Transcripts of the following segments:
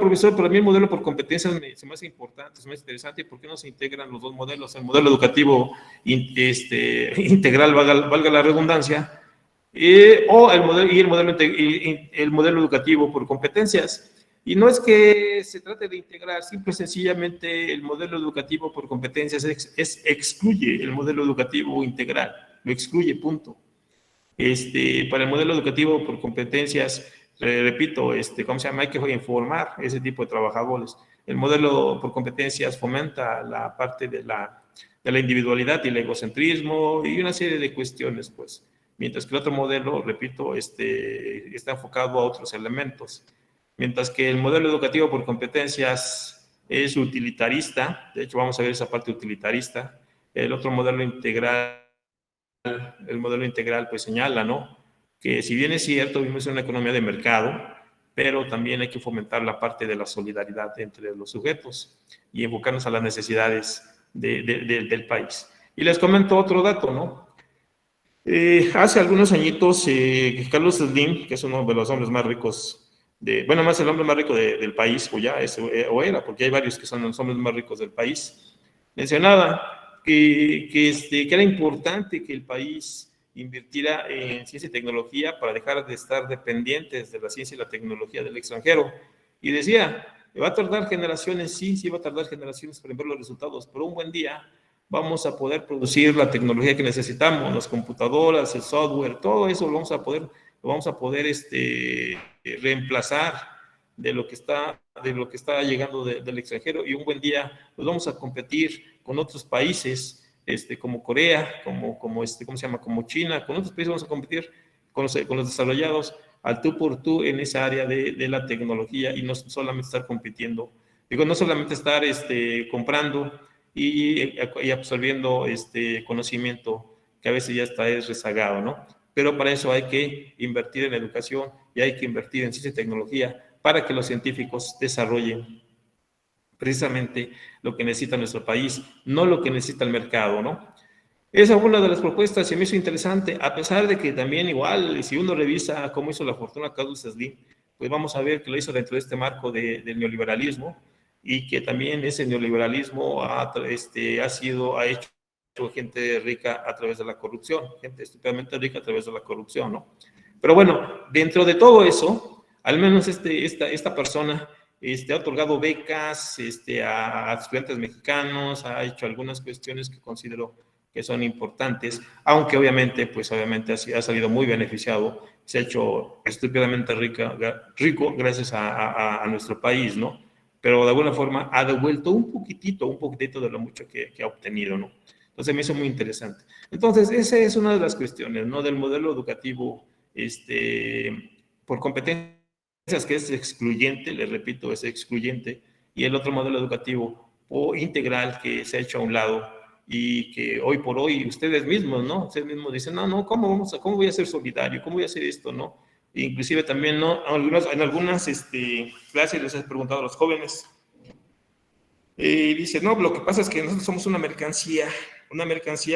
profesor, para mí el modelo por competencias se me hace importante, se me hace interesante. ¿Por qué no se integran los dos modelos? El modelo educativo integral, valga la redundancia, o el modelo educativo por competencias. Y no es que se trate de integrar, simple y sencillamente el modelo educativo por competencias excluye el modelo educativo integral, lo excluye, punto. Para el modelo educativo por competencias, repito, ¿cómo se llama? Hay que informar ese tipo de trabajadores. El modelo por competencias fomenta la parte de la individualidad y el egocentrismo y una serie de cuestiones, pues. Mientras que el otro modelo, repito, está enfocado a otros elementos. Mientras que el modelo educativo por competencias es utilitarista, de hecho vamos a ver esa parte utilitarista. El otro modelo integral, el modelo integral pues señala, ¿no?, que si bien es cierto, vivimos en una economía de mercado, pero también hay que fomentar la parte de la solidaridad entre los sujetos y enfocarnos a las necesidades del país. Y les comento otro dato, ¿no? Hace algunos añitos, Carlos Slim, que es uno de los hombres más ricos más el hombre más rico del país, o ya es, o era, porque hay varios que son los hombres más ricos del país, mencionaba que era importante que el país invirtiera en ciencia y tecnología para dejar de estar dependientes de la ciencia y la tecnología del extranjero. Y decía, va a tardar generaciones, sí va a tardar generaciones para ver los resultados, pero un buen día vamos a poder producir la tecnología que necesitamos, las computadoras, el software, todo eso lo vamos a poder reemplazar de lo que está llegando del extranjero, y un buen día pues vamos a competir con otros países, como Corea, ¿cómo se llama? Como China, con otros países vamos a competir con los desarrollados al tú por tú en esa área de la tecnología, y no solamente estar compitiendo, no solamente estar comprando y absorbiendo conocimiento que a veces ya está rezagado, ¿no? Pero para eso hay que invertir en educación y hay que invertir en ciencia y tecnología para que los científicos desarrollen precisamente lo que necesita nuestro país, no lo que necesita el mercado, ¿no? Esa fue una de las propuestas, se me hizo interesante, a pesar de que también igual, si uno revisa cómo hizo la fortuna Carlos Slim, pues vamos a ver que lo hizo dentro de este marco del neoliberalismo, y que también ese neoliberalismo ha hecho gente rica a través de la corrupción, gente estúpidamente rica a través de la corrupción, ¿no? Pero bueno, dentro de todo eso, al menos esta persona ha otorgado becas a estudiantes mexicanos, ha hecho algunas cuestiones que considero que son importantes, aunque obviamente ha salido muy beneficiado, se ha hecho estúpidamente rico gracias a nuestro país, ¿no? Pero de alguna forma ha devuelto un poquitito de lo mucho que ha obtenido, ¿no? Entonces me hizo muy interesante. Entonces, esa es una de las cuestiones, ¿no?, del modelo educativo por competencias, que es excluyente, les repito, es excluyente, y el otro modelo educativo o integral, que se ha hecho a un lado, y que hoy por hoy ustedes mismos, ¿no? Ustedes mismos dicen, no, ¿cómo voy a ser solidario? ¿Cómo voy a hacer esto, no? Inclusive también, ¿no?, en algunas clases les he preguntado a los jóvenes, y dice, no, lo que pasa es que nosotros somos una mercancía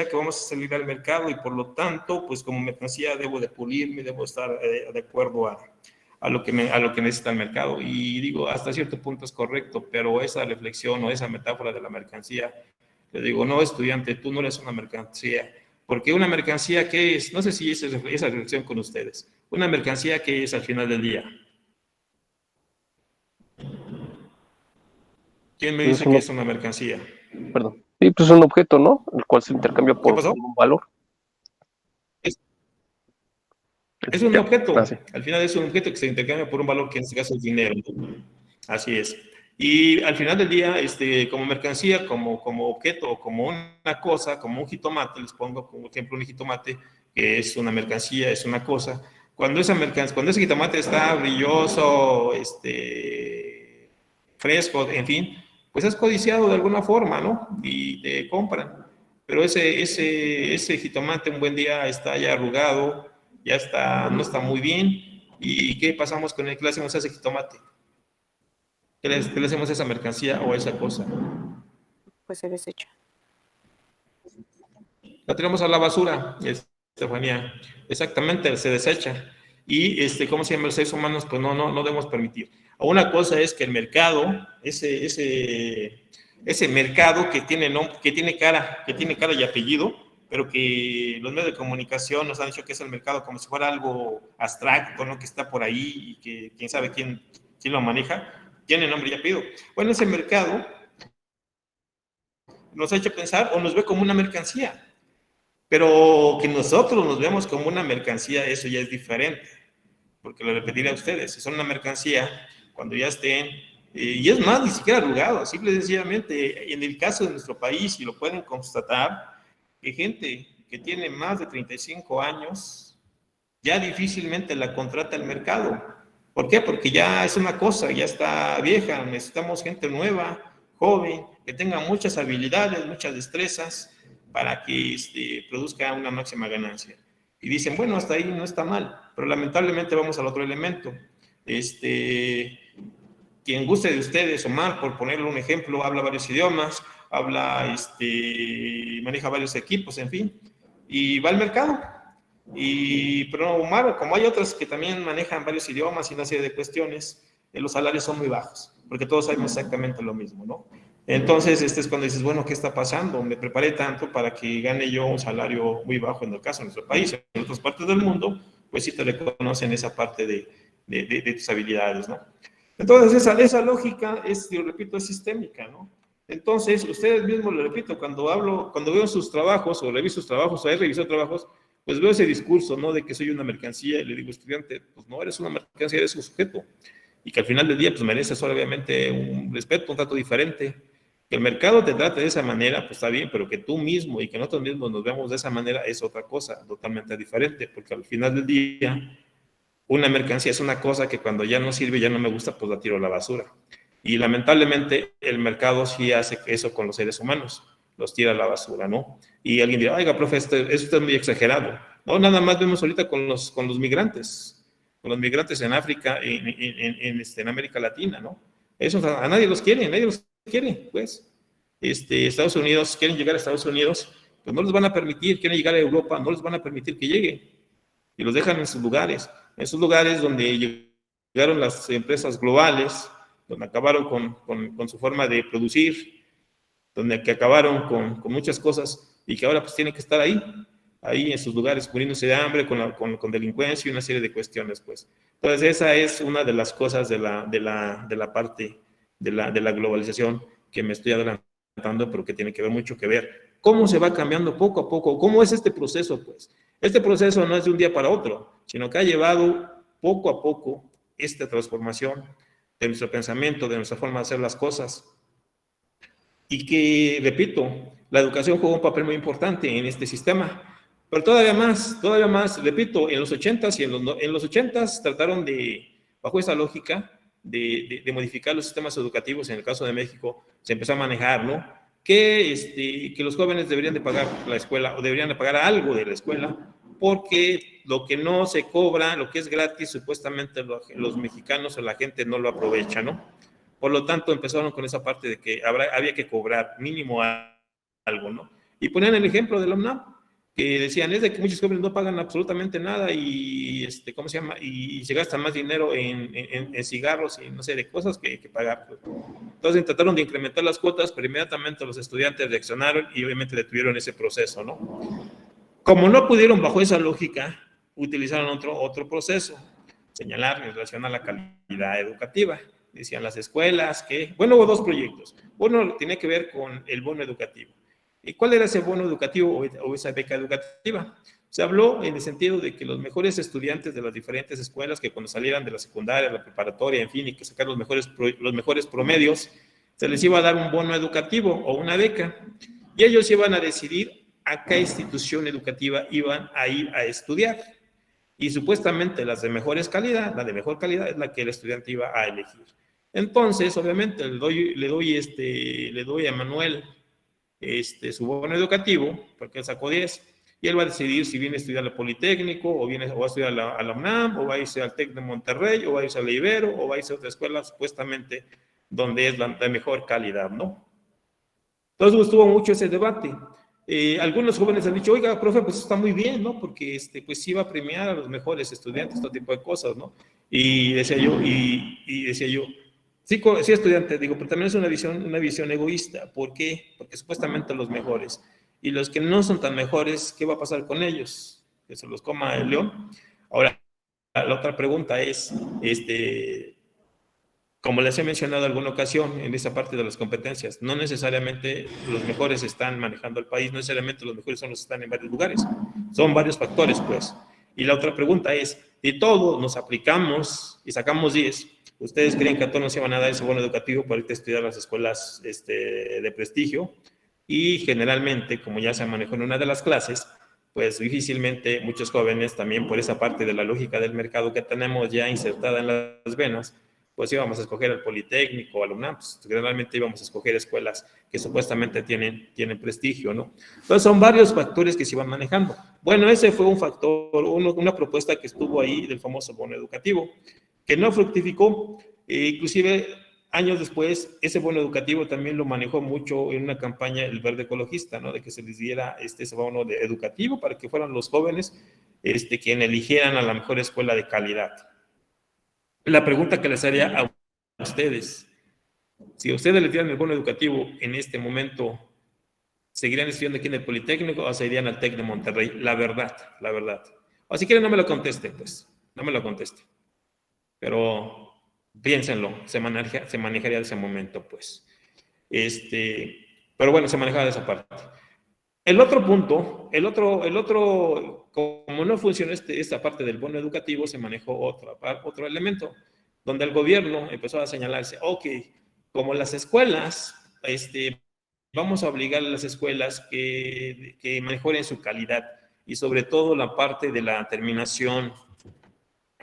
que vamos a salir al mercado, y por lo tanto, pues como mercancía debo de pulirme, debo estar de acuerdo a lo que necesita el mercado. Y digo, hasta cierto punto es correcto, pero esa reflexión o esa metáfora de la mercancía, le digo, no, estudiante, tú no eres una mercancía, porque una mercancía, ¿qué es? No sé si esa reflexión con ustedes. Una mercancía, ¿qué es al final del día? ¿Quién me dice que es una mercancía? Perdón. Sí, pues es un objeto, ¿no? El cual se intercambia ¿Qué por pasó? un valor. Es un Ya, objeto. así. Al final es un objeto que se intercambia por un valor, que en este caso es dinero. Así es. Y al final del día, como mercancía, como objeto, como una cosa, como un jitomate, les pongo como ejemplo un jitomate, que es una mercancía, es una cosa. Cuando ese jitomate está brilloso, fresco, en fin, pues es codiciado de alguna forma, ¿no? Y te compran. Pero ese jitomate un buen día está ya arrugado, no está muy bien. ¿Y qué pasamos con el que le hacemos a ese jitomate? ¿Qué le hacemos a esa mercancía o a esa cosa? Pues se desecha. La tiramos a la basura, Estefanía. Exactamente, se desecha. y, ¿cómo se llama? Los seres humanos, pues no debemos permitir. Una cosa es que el mercado, ese mercado que tiene cara y apellido, pero que los medios de comunicación nos han dicho que es el mercado como si fuera algo abstracto, ¿no? Que está por ahí y que quién sabe quién lo maneja, tiene nombre y apellido. Bueno, ese mercado nos ha hecho pensar o nos ve como una mercancía, pero que nosotros nos vemos como una mercancía, eso ya es diferente, porque lo repetiré a ustedes, si son una mercancía, cuando ya estén, y es más, ni siquiera arrugado, simple y sencillamente, en el caso de nuestro país, y lo pueden constatar, que gente que tiene más de 35 años, ya difícilmente la contrata el mercado. ¿Por qué? Porque ya es una cosa, ya está vieja, necesitamos gente nueva, joven, que tenga muchas habilidades, muchas destrezas, para que produzca una máxima ganancia. Y dicen, bueno, hasta ahí no está mal, pero lamentablemente vamos al otro elemento. Quien guste de ustedes, Omar, por ponerle un ejemplo, habla varios idiomas, maneja varios equipos, en fin, y va al mercado. Pero Omar, como hay otras que también manejan varios idiomas y una serie de cuestiones, los salarios son muy bajos, porque todos sabemos exactamente lo mismo, ¿no? Entonces, es cuando dices, bueno, ¿qué está pasando? Me preparé tanto para que gane yo un salario muy bajo en el caso de nuestro país. En otras partes del mundo, pues sí te reconocen esa parte de tus habilidades, ¿no? Entonces, esa lógica es, yo repito, es sistémica, ¿no? Entonces, ustedes mismos, lo repito, cuando veo sus trabajos, o reviso sus trabajos, o he revisado trabajos, pues veo ese discurso, ¿no? De que soy una mercancía, y le digo, estudiante, pues no eres una mercancía, eres un sujeto. Y que al final del día, pues mereces obviamente un respeto, un trato diferente. Que el mercado te trate de esa manera, pues está bien, pero que tú mismo y que nosotros mismos nos veamos de esa manera es otra cosa, totalmente diferente, porque al final del día, una mercancía es una cosa que cuando ya no sirve, ya no me gusta, pues la tiro a la basura. Y lamentablemente el mercado sí hace eso con los seres humanos, los tira a la basura, ¿no? Y alguien dirá, oiga, profe, eso está muy exagerado. No, nada más vemos ahorita con los migrantes en África, en América Latina, ¿no? Eso a nadie los quiere, pues. Estados Unidos, quieren llegar a Estados Unidos, pues no les van a permitir, quieren llegar a Europa, no les van a permitir que lleguen. Y los dejan en sus lugares donde llegaron las empresas globales, donde acabaron con su forma de producir, donde acabaron con muchas cosas y que ahora pues tienen que estar ahí en sus lugares, muriéndose de hambre, con delincuencia y una serie de cuestiones, pues. Entonces, esa es una de las cosas de la parte de la globalización que me estoy adelantando, pero que tiene que ver mucho que ver. ¿Cómo se va cambiando poco a poco? ¿Cómo es este proceso, pues? Este proceso no es de un día para otro, sino que ha llevado poco a poco esta transformación de nuestro pensamiento, de nuestra forma de hacer las cosas. Y que, repito, la educación juega un papel muy importante en este sistema. Pero todavía más, repito, en los 80s en los 80s trataron bajo esa lógica, de modificar los sistemas educativos. En el caso de México, se empezó a manejar, ¿no? Que los jóvenes deberían de pagar la escuela o deberían de pagar algo de la escuela, porque lo que no se cobra, lo que es gratis, supuestamente los mexicanos o la gente no lo aprovecha, ¿no? Por lo tanto, empezaron con esa parte de que había que cobrar mínimo algo, ¿no? Y ponían el ejemplo de la UNAM, que decían, es de que muchos jóvenes no pagan absolutamente nada y, ¿cómo se llama? Y se gasta más dinero en cigarros y no sé, de cosas que pagar. Entonces trataron de incrementar las cuotas, pero inmediatamente los estudiantes reaccionaron y obviamente detuvieron ese proceso, ¿no? Como no pudieron bajo esa lógica, utilizaron otro proceso, señalar en relación a la calidad educativa. Decían las escuelas que, bueno, hubo dos proyectos. Uno tiene que ver con el bono educativo. ¿Y cuál era ese bono educativo o esa beca educativa? Se habló en el sentido de que los mejores estudiantes de las diferentes escuelas, que cuando salieran de la secundaria, la preparatoria, en fin, y que sacaran los mejores promedios, se les iba a dar un bono educativo o una beca. Y ellos iban a decidir a qué institución educativa iban a ir a estudiar. Y supuestamente la de mejor calidad es la que el estudiante iba a elegir. Entonces, obviamente, le doy a Manuel su bono educativo, porque él sacó 10, y él va a decidir si viene a estudiar al Politécnico, o va a estudiar a la UNAM, o va a irse al TEC de Monterrey, o va a irse a la Ibero, o va a irse a otra escuela, supuestamente, donde es la mejor calidad, ¿no? Entonces, estuvo mucho ese debate. Algunos jóvenes han dicho, oiga, profe, pues está muy bien, ¿no? Porque pues sí va a premiar a los mejores estudiantes, todo tipo de cosas, ¿no? Y decía yo, sí, sí, estudiante, digo, pero también es una visión egoísta. ¿Por qué? Porque supuestamente los mejores. Y los que no son tan mejores, ¿qué va a pasar con ellos? ¿Que se los coma el león? Ahora, la otra pregunta es, como les he mencionado en alguna ocasión en esa parte de las competencias, no necesariamente los mejores están manejando el país, no necesariamente los mejores son los que están en varios lugares, son varios factores, pues. Y la otra pregunta es, si todos nos aplicamos y sacamos 10, ¿ustedes creen que a todos nos iban a dar ese bono educativo para irte a estudiar a las escuelas de prestigio? Y generalmente, como ya se manejó en una de las clases, pues difícilmente muchos jóvenes, también por esa parte de la lógica del mercado que tenemos ya insertada en las venas, pues íbamos a escoger al Politécnico o al UNAM, pues generalmente íbamos a escoger escuelas que supuestamente tienen prestigio, ¿no? Entonces son varios factores que se iban manejando. Bueno, ese fue un factor, una propuesta que estuvo ahí del famoso bono educativo, que no fructificó, inclusive años después, ese bono educativo también lo manejó mucho en una campaña el Verde Ecologista, ¿no? De que se les diera ese bono educativo para que fueran los jóvenes quienes eligieran a la mejor escuela de calidad. La pregunta que les haría a ustedes, si a ustedes le tiran el bono educativo en este momento, ¿seguirían estudiando aquí en el Politécnico o se irían al TEC de Monterrey? La verdad. O si quieren no me lo contesten, pues, no me lo contesten. Pero piénsenlo, se manejaría de ese momento, pues. Pero bueno, se manejaba de esa parte. El otro punto, como no funcionó esta parte del bono educativo, se manejó otro elemento, donde el gobierno empezó a señalarse, ok, como las escuelas, vamos a obligar a las escuelas que mejoren su calidad y sobre todo la parte de la terminación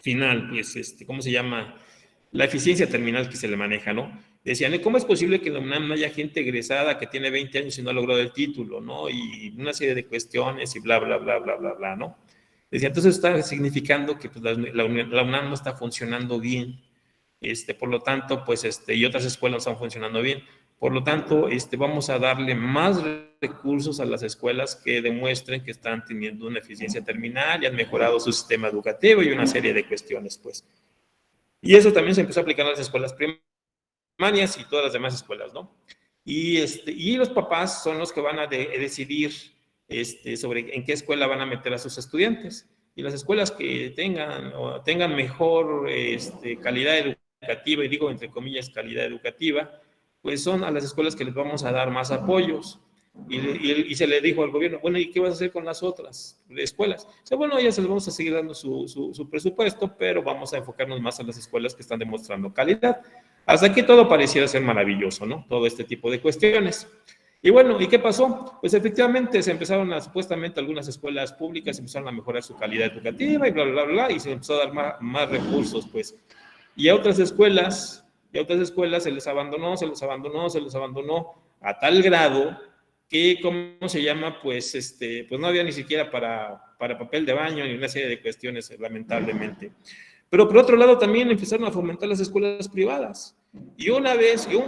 final, pues, ¿cómo se llama? La eficiencia terminal que se le maneja, ¿no? Decían, ¿cómo es posible que en la UNAM no haya gente egresada que tiene 20 años y no ha logrado el título, ¿no? Y una serie de cuestiones y bla, bla, bla, bla, bla, bla, ¿no? Decía, entonces está significando que pues, la UNAM no está funcionando bien, por lo tanto, pues, y otras escuelas no están funcionando bien. Por lo tanto, vamos a darle más recursos a las escuelas que demuestren que están teniendo una eficiencia terminal y han mejorado su sistema educativo y una serie de cuestiones, pues. Y eso también se empezó a aplicar en las escuelas primarias y todas las demás escuelas, ¿no? Y los papás son los que van a decidir sobre en qué escuela van a meter a sus estudiantes. Y las escuelas que tengan mejor calidad educativa, y digo entre comillas calidad educativa, pues son a las escuelas que les vamos a dar más apoyos. Y se le dijo al gobierno, bueno, ¿y qué vas a hacer con las otras escuelas? O sea, bueno, ya se les vamos a seguir dando su presupuesto, pero vamos a enfocarnos más a las escuelas que están demostrando calidad. Hasta aquí todo pareciera ser maravilloso, ¿no? Todo este tipo de cuestiones. Y bueno, ¿y qué pasó? Pues efectivamente se empezaron supuestamente algunas escuelas públicas empezaron a mejorar su calidad educativa y bla, bla, bla, y se empezó a dar más recursos, pues. Y a otras escuelas se les abandonó a tal grado que, ¿cómo se llama? Pues, pues no había ni siquiera para papel de baño ni una serie de cuestiones, lamentablemente. Pero por otro lado también empezaron a fomentar las escuelas privadas. Y un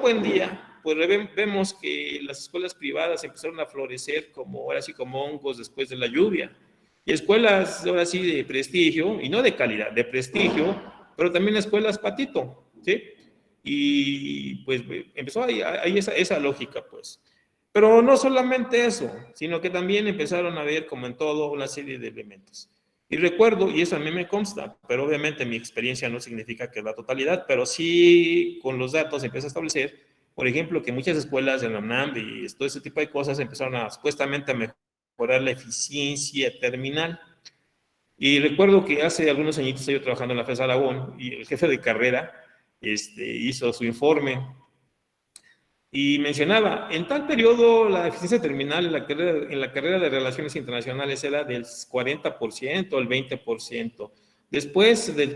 buen día, pues vemos que las escuelas privadas empezaron a florecer ahora sí como hongos después de la lluvia. Y escuelas ahora sí de prestigio, y no de calidad, de prestigio, pero también escuelas patito, ¿sí? Y pues empezó ahí esa lógica, pues. Pero no solamente eso, sino que también empezaron a ver, como en todo, una serie de elementos. Y recuerdo, y eso a mí me consta, pero obviamente mi experiencia no significa que es la totalidad, pero sí con los datos se empieza a establecer, por ejemplo, que muchas escuelas en la UNAM y todo ese tipo de cosas empezaron supuestamente a mejorar la eficiencia terminal. Y recuerdo que hace algunos añitos yo trabajando en la FES Aragón y el jefe de carrera hizo su informe y mencionaba, en tal periodo la eficiencia terminal en la carrera de Relaciones Internacionales era del 40%, el 20%, después del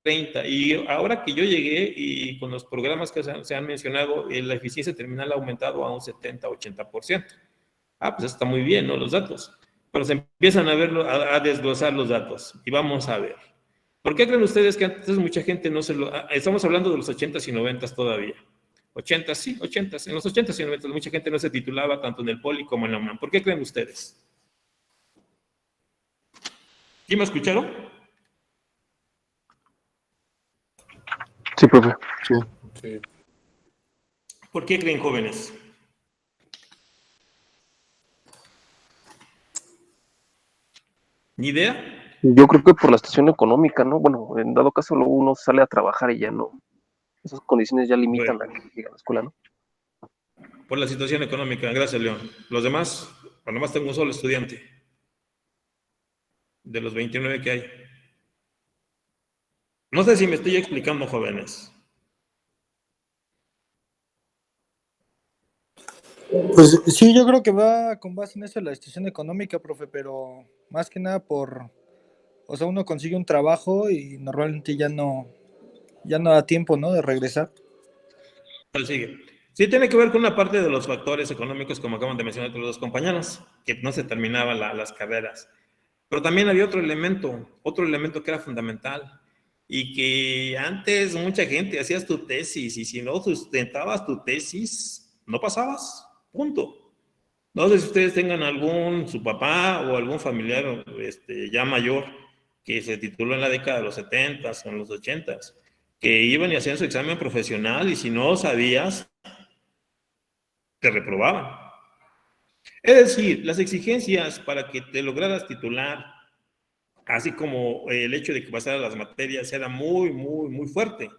30%, y ahora que yo llegué y con los programas que se han mencionado, la eficiencia terminal ha aumentado a un 70-80%. Ah, pues está muy bien, ¿no? Los datos. Pero se empiezan a desglosar los datos y vamos a ver. ¿Por qué creen ustedes que antes mucha gente no estamos hablando de los 80s y 90s todavía? 80, sí, 80, en los 80 y 90 mucha gente no se titulaba tanto en el Poli como en la UNAM. ¿Por qué creen ustedes? ¿Sí me escucharon? Sí, profe. Sí. ¿Por qué creen, jóvenes? ¿Ni idea? Yo creo que por la situación económica, ¿no? Bueno, en dado caso, luego uno sale a trabajar y ya no. Esas condiciones ya limitan Bueno, a que llegue a la escuela, ¿no? por la situación económica, gracias, León. Los demás, pues nomás tengo un solo estudiante de los 29 que hay. No sé si me estoy explicando, jóvenes. Pues sí, yo creo que va con base en eso la situación económica, profe, pero más que nada o sea, uno consigue un trabajo y normalmente ya no da tiempo, ¿no? De regresar. ¿Cuál sigue? Sí, tiene que ver con una parte de los factores económicos, como acaban de mencionar todos los compañeros, que no se terminaban las carreras. Pero también había otro elemento que era fundamental, y que antes mucha gente hacías tu tesis, y si no sustentabas tu tesis, no pasabas, punto. No sé si ustedes tengan su papá o algún familiar ya mayor que se tituló en la década de los 70 o en los 80, que iban y hacían su examen profesional y si no sabías, te reprobaban. Es decir, las exigencias para que te lograras titular, así como el hecho de que pasaras las materias, era muy, muy, muy fuerte,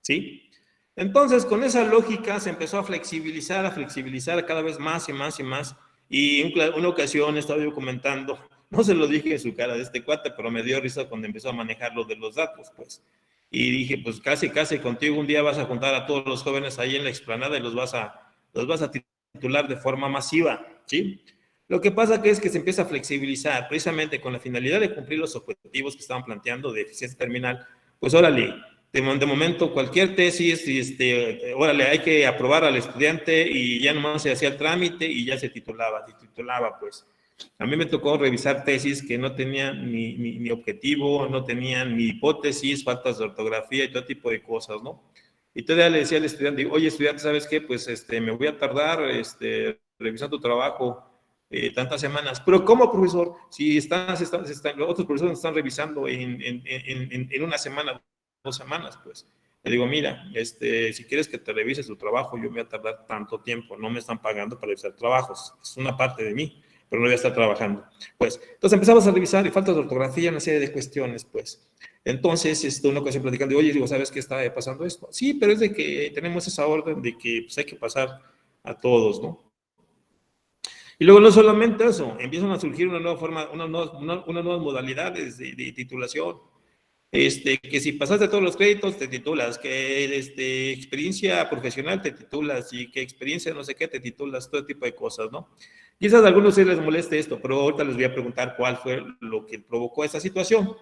¿sí? Entonces, con esa lógica se empezó a flexibilizar cada vez más y más y más. Y una ocasión estaba yo comentando, no se lo dije en su cara de este cuate, pero me dio risa cuando empezó a manejar lo de los datos, pues. Y dije, pues casi contigo un día vas a juntar a todos los jóvenes ahí en la explanada y los vas a titular de forma masiva, ¿sí? Lo que pasa que es que se empieza a flexibilizar precisamente con la finalidad de cumplir los objetivos que estaban planteando de eficiencia terminal. Pues órale, de momento cualquier tesis, órale, hay que aprobar al estudiante y ya nomás se hacía el trámite y ya se titulaba pues. A mí me tocó revisar tesis que no tenían ni objetivo, no tenían ni hipótesis, faltas de ortografía y todo tipo de cosas, ¿no? Y todavía le decía al estudiante, oye, estudiante, ¿sabes qué? Pues me voy a tardar revisando tu trabajo tantas semanas. Pero ¿cómo, profesor? Si otros profesores están revisando en una semana, 2 semanas, pues. Le digo, mira, si quieres que te revise tu trabajo, yo me voy a tardar tanto tiempo, no me están pagando para revisar trabajos, es una parte de mí, pero no voy a estar trabajando. Pues, entonces empezamos a revisar y faltas de ortografía, una serie de cuestiones, pues. Entonces, una ocasión platicando, oye, digo, ¿sabes qué está pasando esto? Sí, pero es de que tenemos esa orden de que pues, hay que pasar a todos, ¿no? Y luego no solamente eso, empiezan a surgir una nueva forma, unas nuevas modalidades de titulación. Que si pasaste todos los créditos, te titulas, que experiencia profesional te titulas, y que experiencia no sé qué te titulas, todo tipo de cosas, ¿no? Quizás a algunos sí les moleste esto, pero ahorita les voy a preguntar cuál fue lo que provocó esa situación.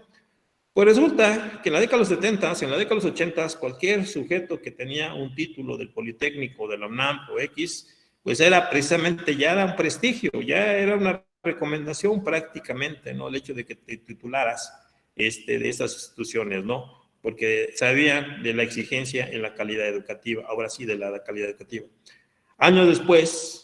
Pues resulta que en la década de los 70, en la década de los 80, cualquier sujeto que tenía un título del Politécnico, de la UNAM o X, pues era precisamente, ya era un prestigio, ya era una recomendación prácticamente, ¿no? El hecho de que te titularas de esas instituciones, ¿no? Porque sabían de la exigencia en la calidad educativa, ahora sí de la calidad educativa. Años después,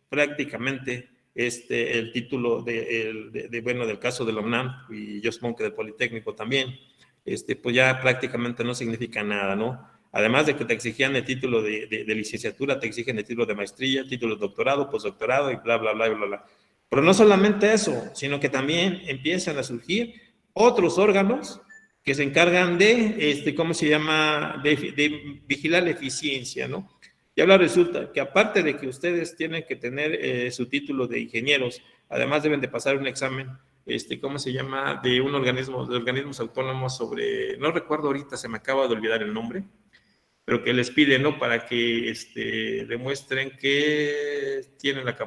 prácticamente el título del caso de la UNAM, y yo supongo que del Politécnico también, pues ya prácticamente no significa nada, ¿no? Además de que te exigían el título de licenciatura, te exigen el título de maestría, título de doctorado, postdoctorado y bla, bla, bla, bla, bla. Pero no solamente eso, sino que también empiezan a surgir otros órganos que se encargan de, ¿cómo se llama?, de vigilar la eficiencia, ¿no? Y ahora resulta que aparte de que ustedes tienen que tener su título de ingenieros, además deben de pasar un examen, ¿cómo se llama?, de organismos autónomos sobre, no recuerdo ahorita, se me acaba de olvidar el nombre, pero que les piden, ¿no?, para que demuestren que tienen la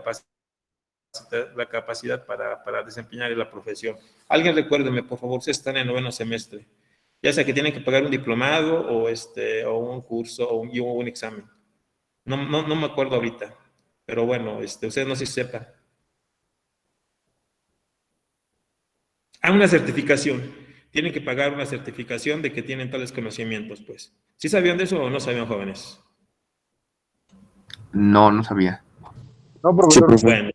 capacidad para desempeñar la profesión. Alguien recuérdeme, por favor, si están en 9º semestre, ya sea que tienen que pagar un diplomado o un curso o un examen. No me acuerdo ahorita, pero bueno, ustedes no sé si sepan. Una certificación. tienen que pagar una certificación de que tienen tales conocimientos, pues. ¿Sí sabían de eso o no sabían, jóvenes? No, no sabía. No, Sí, profesor. profe.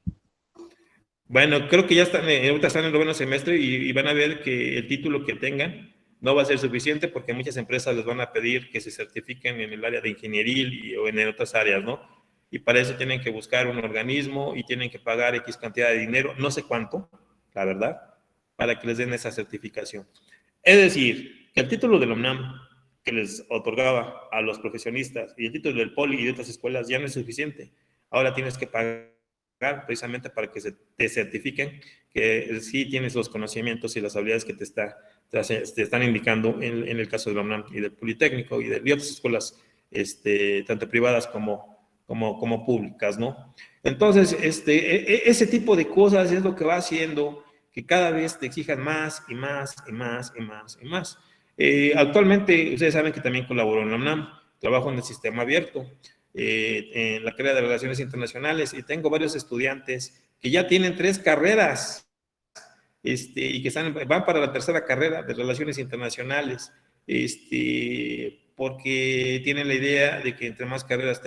Bueno, creo que ya están, ahorita están en el noveno semestre y van a ver que el título que tengan no va a ser suficiente porque muchas empresas les van a pedir que se certifiquen en el área de ingenieril o en otras áreas, ¿no? Y para eso tienen que buscar un organismo y tienen que pagar X cantidad de dinero, no sé cuánto, la verdad, para que les den esa certificación. Es decir, que el título de la UNAM que les otorgaba a los profesionistas y el título del Poli y de otras escuelas ya no es suficiente. Ahora tienes que pagar precisamente para que te certifiquen que sí tienes los conocimientos y las habilidades que te están indicando en el caso de la UNAM y del Politécnico y de otras escuelas, tanto privadas como públicas, ¿no? Entonces, ese tipo de cosas es lo que va haciendo que cada vez te exijan más y más y más y más y más. Actualmente, ustedes saben que también colaboro en la UNAM, trabajo en el sistema abierto, en la carrera de Relaciones Internacionales, y tengo varios estudiantes que ya tienen 3 carreras, y que van para la tercera carrera de Relaciones Internacionales, porque tienen la idea de que entre más carreras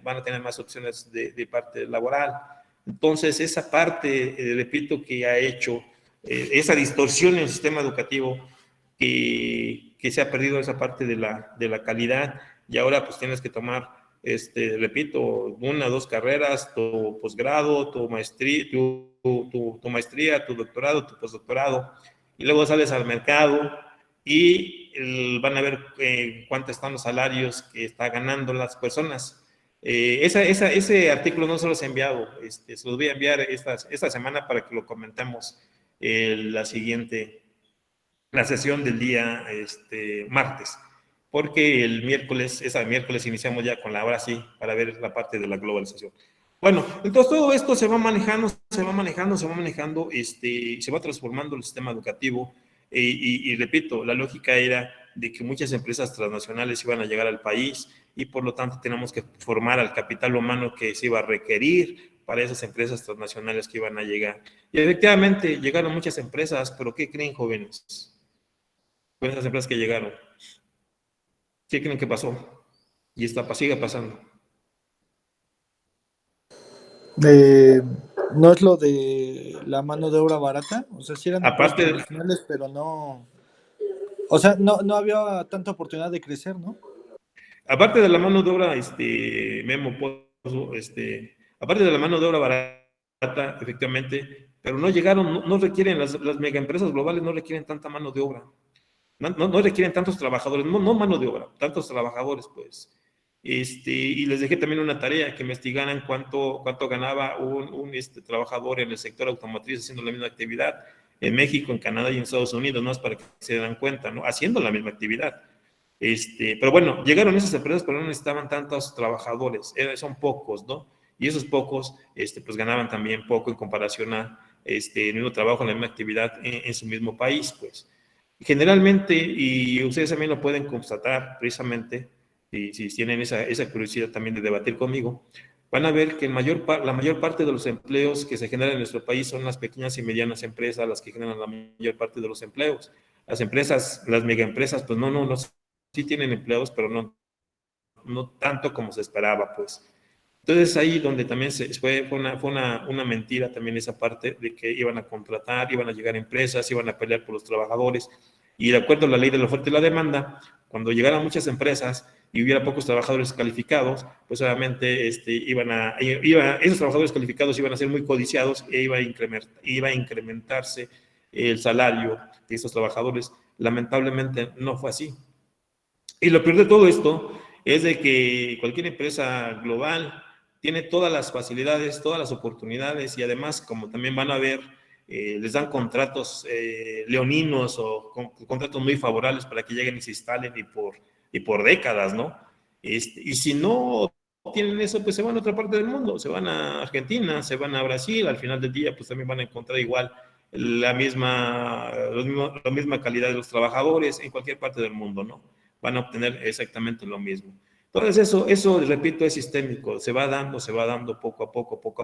van a tener más opciones de parte laboral. Entonces, esa parte, repito, que ha hecho esa distorsión en el sistema educativo, que se ha perdido esa parte de la calidad, y ahora pues tienes que tomar, repito, 1 o 2 carreras, tu posgrado, tu maestría, tu doctorado, tu postdoctorado, y luego sales al mercado y van a ver cuánto están los salarios que están ganando las personas. Ese artículo no se los he enviado, se los voy a enviar esta semana para que lo comentemos la sesión del día martes, porque el miércoles iniciamos ya con ahora sí, para ver la parte de la globalización. Bueno, entonces todo esto se va manejando, se va transformando el sistema educativo, y repito, la lógica era de que muchas empresas transnacionales iban a llegar al país y por lo tanto tenemos que formar al capital humano que se iba a requerir para esas empresas transnacionales que iban a llegar. Y efectivamente llegaron muchas empresas, pero ¿qué creen, jóvenes? Con esas empresas que llegaron, ¿qué creen que pasó? Y sigue pasando. ¿No es lo de la mano de obra barata? O sea, sí eran empleos Aparte, profesionales, pero no... O sea, no había tanta oportunidad de crecer, ¿no? aparte de la mano de obra, Memo, aparte de la mano de obra barata, efectivamente, pero no llegaron, no requieren, las megaempresas globales no requieren tanta mano de obra. No requieren tantos trabajadores, no mano de obra, tantos trabajadores, pues. Y les dejé también una tarea, que investigaran cuánto ganaba un trabajador en el sector automotriz haciendo la misma actividad en México, en Canadá y en Estados Unidos, ¿no? Es para que se den cuenta, ¿no? Haciendo la misma actividad. Pero bueno, llegaron esas empresas, pero no necesitaban tantos trabajadores, son pocos, ¿no? Y esos pocos, pues ganaban también poco en comparación a el mismo trabajo, la misma actividad en su mismo país, pues. Generalmente, y ustedes también lo pueden constatar precisamente, y si tienen esa curiosidad también de debatir conmigo, van a ver que la mayor parte de los empleos que se generan en nuestro país son las pequeñas y medianas empresas las que generan la mayor parte de los empleos. Las empresas, las megaempresas, pues no, sí tienen empleados, pero no tanto como se esperaba, pues. Entonces ahí donde también fue una mentira también esa parte de que iban a contratar, iban a llegar empresas, iban a pelear por los trabajadores, y de acuerdo a la ley de la oferta y la demanda, cuando llegaran muchas empresas y hubiera pocos trabajadores calificados, pues obviamente esos trabajadores calificados iban a ser muy codiciados e iba a incrementarse el salario de esos trabajadores. Lamentablemente no fue así. Y lo peor de todo esto es de que cualquier empresa global tiene todas las facilidades, todas las oportunidades, y además, como también van a ver, les dan contratos leoninos o contratos muy favorables para que lleguen y se instalen y por décadas, ¿no? Y si no tienen eso, pues se van a otra parte del mundo, se van a Argentina, se van a Brasil, al final del día pues también van a encontrar igual la misma calidad de los trabajadores en cualquier parte del mundo, ¿no? Van a obtener exactamente lo mismo. Entonces eso, repito, es sistémico, se va dando poco a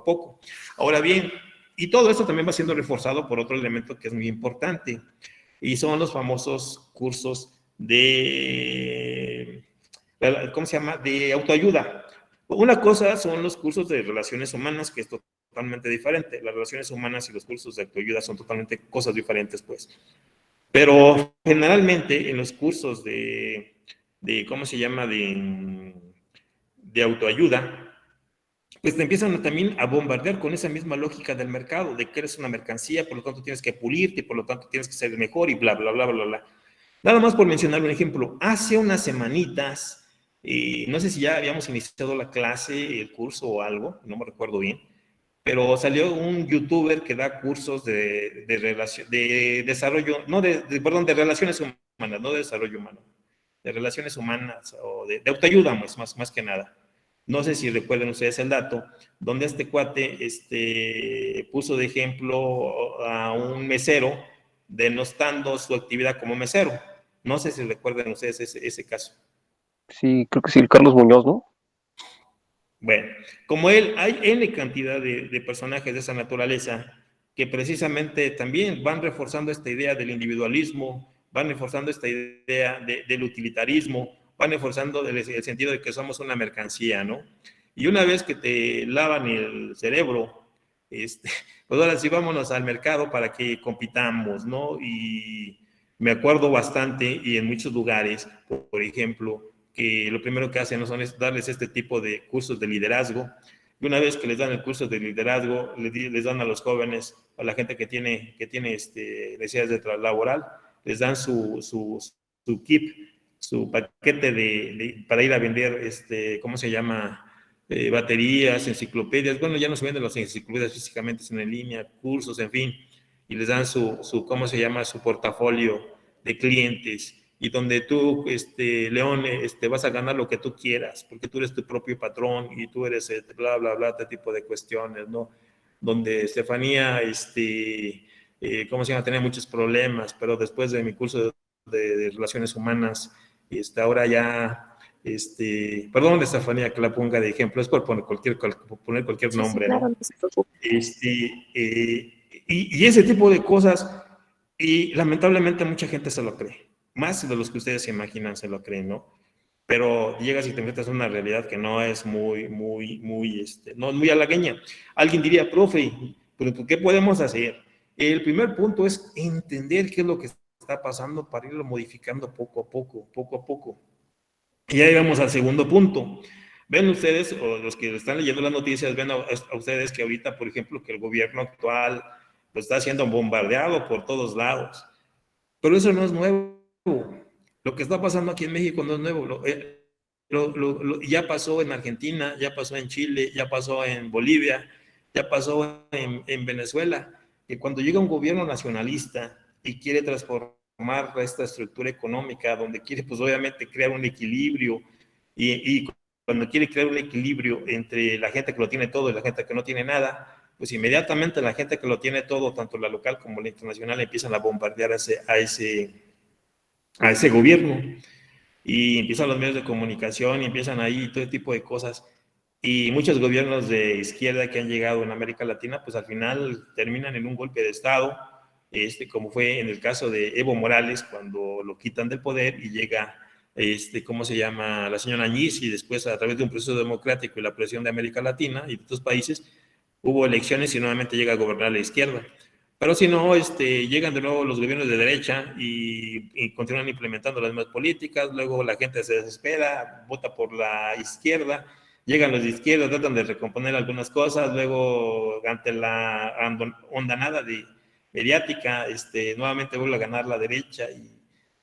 poco. Ahora bien, y todo esto también va siendo reforzado por otro elemento que es muy importante. y son los famosos cursos de, ¿cómo se llama?, de autoayuda. Una cosa son los cursos de relaciones humanas, que es totalmente diferente. Las relaciones humanas y los cursos de autoayuda son totalmente cosas diferentes, pues. Pero generalmente en los cursos de ¿cómo se llama?, de autoayuda, pues te empiezan también a bombardear con esa misma lógica del mercado, de que eres una mercancía, por lo tanto tienes que pulirte, por lo tanto tienes que ser mejor y bla, bla, bla, bla, bla. Nada más por mencionar un ejemplo, hace unas semanitas, no sé si ya habíamos iniciado la clase, el curso o algo, no me recuerdo bien, pero salió un youtuber que da cursos de desarrollo, no perdón, de relaciones humanas, no de desarrollo humano, de relaciones humanas o de autoayuda, más que nada. No sé si recuerdan ustedes el dato, donde este cuate puso de ejemplo a un mesero denostando su actividad como mesero. No sé si recuerdan ustedes ese caso. Sí, creo que sí, el Carlos Muñoz, ¿no? Bueno, como él, hay N cantidad de personajes de esa naturaleza que precisamente también van reforzando esta idea del individualismo, van reforzando esta idea del utilitarismo, van reforzando el sentido de que somos una mercancía, ¿no? Y una vez que te lavan el cerebro, pues ahora sí vámonos al mercado para que compitamos, ¿no? Y me acuerdo bastante, y en muchos lugares, por ejemplo, que lo primero que hacen no son es darles este tipo de cursos de liderazgo. Y una vez que les dan el curso de liderazgo, les dan a los jóvenes, a la gente que tiene necesidades laboral, les dan su kit, su paquete para ir a vender, ¿cómo se llama?, baterías, enciclopedias. Bueno, ya no se venden las enciclopedias físicamente, sino en línea, cursos, en fin, y les dan ¿cómo se llama?, su portafolio de clientes, y donde tú, León, vas a ganar lo que tú quieras, porque tú eres tu propio patrón y tú eres bla, bla, bla, este tipo de cuestiones, ¿no? Donde Estefanía, ¿cómo se llama?, tenía muchos problemas, pero después de mi curso de relaciones humanas, ahora ya, perdón, Estefanía, que la ponga de ejemplo, es por poner cualquier nombre, claro, ¿no? no se preocupe. Y ese tipo de cosas, y lamentablemente mucha gente se lo cree, más de los que ustedes se imaginan se lo creen, ¿no? Pero llegas y te metes en una realidad que no es no es muy halagueña. Alguien diría, profe, ¿pero qué podemos hacer? El primer punto es entender qué es lo que está pasando para irlo modificando poco a poco, poco a poco. Y ahí vamos al segundo punto. Ven ustedes, o los que están leyendo las noticias, ven a ustedes que ahorita, por ejemplo, que el gobierno actual pues, está siendo bombardeado por todos lados. Pero eso no es nuevo. Lo que está pasando aquí en México no es nuevo. Ya pasó en Argentina, ya pasó en Chile, ya pasó en Bolivia, ya pasó en Venezuela, que cuando llega un gobierno nacionalista y quiere transformar esta estructura económica, donde quiere pues obviamente crear un equilibrio, y cuando quiere crear un equilibrio entre la gente que lo tiene todo y la gente que no tiene nada, pues inmediatamente la gente que lo tiene todo, tanto la local como la internacional, empiezan a bombardear a ese gobierno, y empiezan los medios de comunicación y empiezan ahí todo tipo de cosas, y muchos gobiernos de izquierda que han llegado en América Latina, pues al final terminan en un golpe de Estado, como fue en el caso de Evo Morales, cuando lo quitan del poder y llega, ¿cómo se llama?, la señora Añez, y después a través de un proceso democrático y la presión de América Latina y de otros países, hubo elecciones y nuevamente llega a gobernar la izquierda. Pero si no, llegan de nuevo los gobiernos de derecha y continúan implementando las mismas políticas, luego la gente se desespera, vota por la izquierda, llegan los de izquierda, tratan de recomponer algunas cosas, luego ante la ondanada mediática, nuevamente vuelve a ganar la derecha,